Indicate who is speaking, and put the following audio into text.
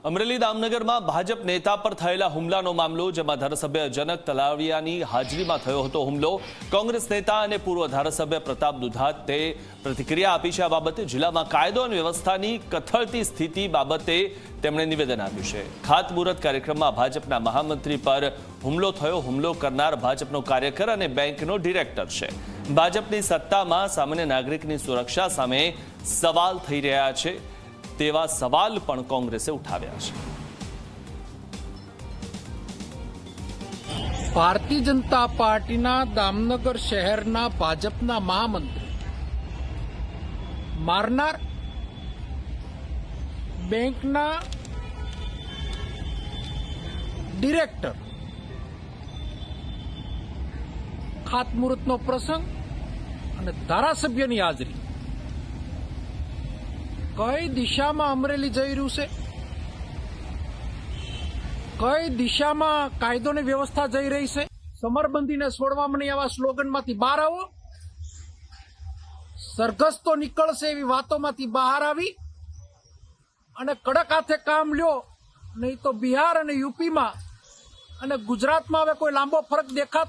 Speaker 1: અમરેલી દામનગરમાં ભાજપ નેતા પર થયેલા હુમલાનો મામલો, જેમાં ધારાસભ્ય જનક તલાવિયાની હાજરીમાં થયો હતો હુમલો. કોંગ્રેસ નેતા અને પૂર્વ ધારાસભ્ય પ્રતાપ દુધાતે પ્રતિક્રિયા આપી છે. આ બાબતે જિલ્લામાં કાયદો અને વ્યવસ્થાની કથળતી સ્થિતિ બાબતે તેમણે નિવેદન આપ્યું છે. ખાતમુહૂર્ત કાર્યક્રમમાં ભાજપના મહામંત્રી પર હુમલો થયો. હુમલો કરનાર ભાજપનો કાર્યકર અને બેંકનો ડિરેક્ટર છે. ભાજપની સત્તામાં સામાન્ય નાગરિકની સુરક્ષા સામે સવાલ થઈ રહ્યા છે તેવા સવાલ પણ કોંગ્રેસે ઉઠાવ્યા છે.
Speaker 2: ભારતીય જનતા પાર્ટીના દામનગર શહેરના ભાજપના મહામંત્રી મારનાર, બેંકના ડિરેક્ટર, ખાતમુહૂર્તનો પ્રસંગ અને ધારાસભ્યની હાજરી કઈ દિશામાં અમરેલી જઈ રહ્યું છે, કઈ દિશામાં કાયદો અને વ્યવસ્થા જઈ રહી છે. સમરબંધીને છોડવામાં નહીં, આવા સ્લોગનમાંથી બહાર આવો. સરઘસ તો નીકળશે એવી વાતોમાંથી બહાર આવી અને કડક હાથે કામ લ્યો, નહીં તો બિહાર અને યુપીમાં અને ગુજરાતમાં હવે કોઈ લાંબો ફરક દેખાતો